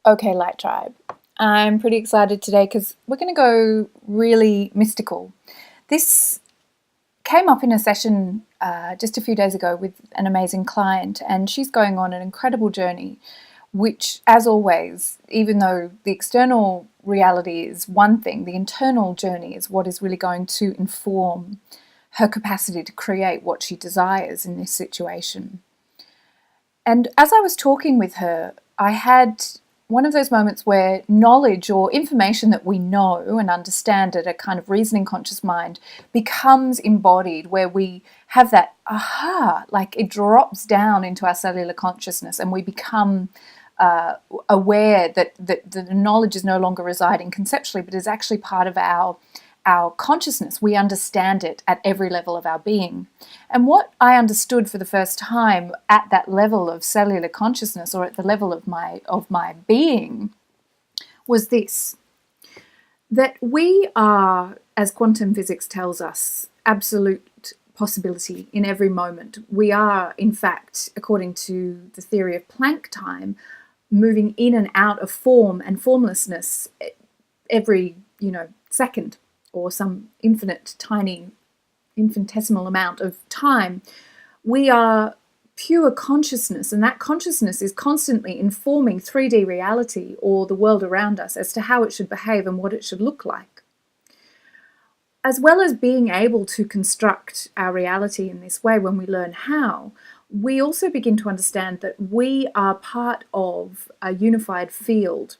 Okay, Light Tribe. I'm pretty excited today because we're going to go really mystical. This came up in a session just a few days ago with an amazing client, and she's going on an incredible journey, which, as always, even though the external reality is one thing, the internal journey is what is really going to inform her capacity to create what she desires in this situation. And as I was talking with her, I had one of those moments where knowledge or information that we know and understand at a kind of reasoning conscious mind becomes embodied, where we have that aha, like it drops down into our cellular consciousness and we become aware that the knowledge is no longer residing conceptually, but is actually part of our consciousness. We understand it at every level of our being. And what I understood for the first time at that level of cellular consciousness, or at the level of my being, was this: that we are, as quantum physics tells us, absolute possibility in every moment. We are, in fact, according to the theory of Planck time, moving in and out of form and formlessness every, second, or some infinitesimal amount of time. We are pure consciousness, and that consciousness is constantly informing 3D reality, or the world around us, as to how it should behave and what it should look like. As well as being able to construct our reality in this way, when we learn how, we also begin to understand that we are part of a unified field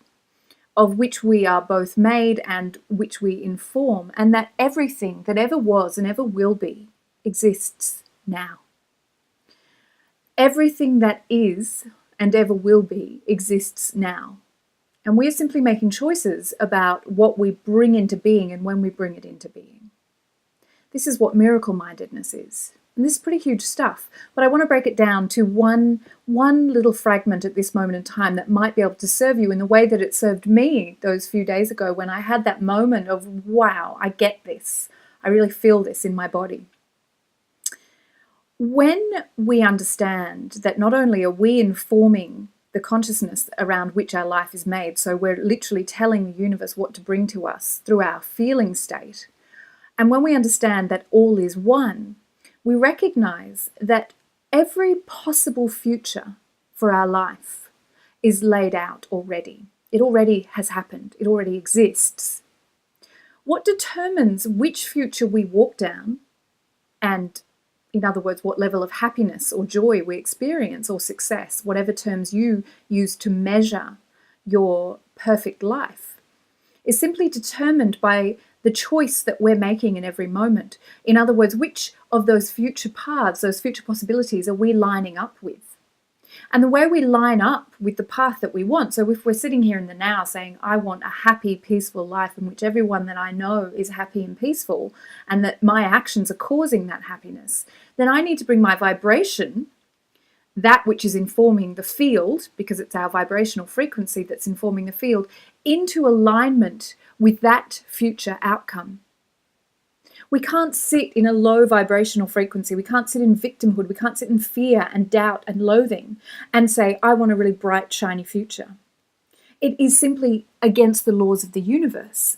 of which we are both made and which we inform, and that everything that ever was and ever will be exists now. Everything that is and ever will be exists now. And we are simply making choices about what we bring into being and when we bring it into being. This is what miracle-mindedness is. And this is pretty huge stuff, but I want to break it down to one little fragment at this moment in time that might be able to serve you in the way that it served me those few days ago, when I had that moment of, wow, I get this. I really feel this in my body. When we understand that not only are we informing the consciousness around which our life is made, so we're literally telling the universe what to bring to us through our feeling state, and when we understand that all is one, we recognize that every possible future for our life is laid out already. It already has happened. It already exists. What determines which future we walk down, and in other words, what level of happiness or joy we experience, or success, whatever terms you use to measure your perfect life, is simply determined by the choice that we're making in every moment. In other words, which of those future paths, those future possibilities, are we lining up with? And the way we line up with the path that we want, so if we're sitting here in the now saying, I want a happy, peaceful life in which everyone that I know is happy and peaceful, and that my actions are causing that happiness, then I need to bring my vibration, that which is informing the field, because it's our vibrational frequency that's informing the field, into alignment with that future outcome. We can't sit in a low vibrational frequency. We can't sit in victimhood. We can't sit in fear and doubt and loathing and say, I want a really bright, shiny future. It is simply against the laws of the universe.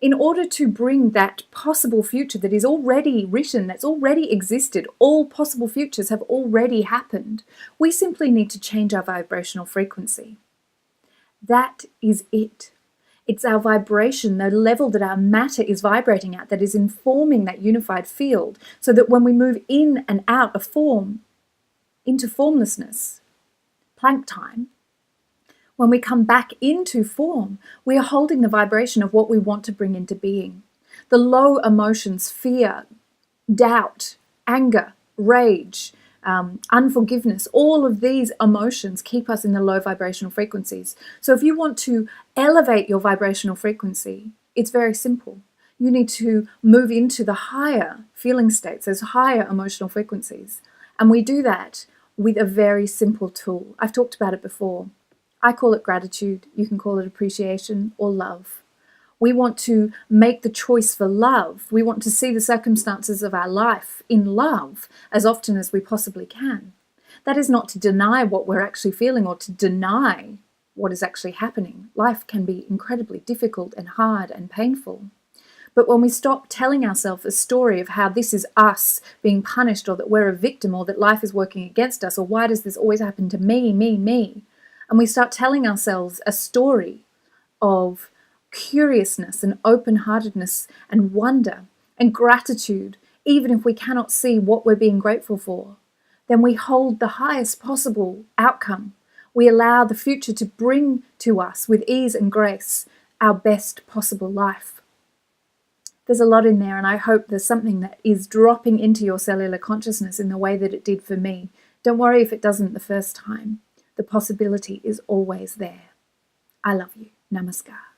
In order to bring that possible future that is already written, that's already existed, all possible futures have already happened, we simply need to change our vibrational frequency. That is it. It's our vibration, the level that our matter is vibrating at, that is informing that unified field, so that when we move in and out of form, into formlessness, Planck time, when we come back into form, we are holding the vibration of what we want to bring into being. The low emotions, fear, doubt, anger, rage, unforgiveness, all of these emotions keep us in the low vibrational frequencies. So if you want to elevate your vibrational frequency, it's very simple. You need to move into the higher feeling states, those higher emotional frequencies. And we do that with a very simple tool. I've talked about it before. I call it gratitude. You can call it appreciation or love. We want to make the choice for love. We want to see the circumstances of our life in love as often as we possibly can. That is not to deny what we're actually feeling or to deny what is actually happening. Life can be incredibly difficult and hard and painful. But when we stop telling ourselves a story of how this is us being punished, or that we're a victim, or that life is working against us, or why does this always happen to me, and we start telling ourselves a story of curiousness and open-heartedness and wonder and gratitude, even if we cannot see what we're being grateful for, then we hold the highest possible outcome. We allow the future to bring to us with ease and grace our best possible life. There's a lot in there, and I hope there's something that is dropping into your cellular consciousness in the way that it did for me. Don't worry if it doesn't the first time. The possibility is always there. I love you. Namaskar.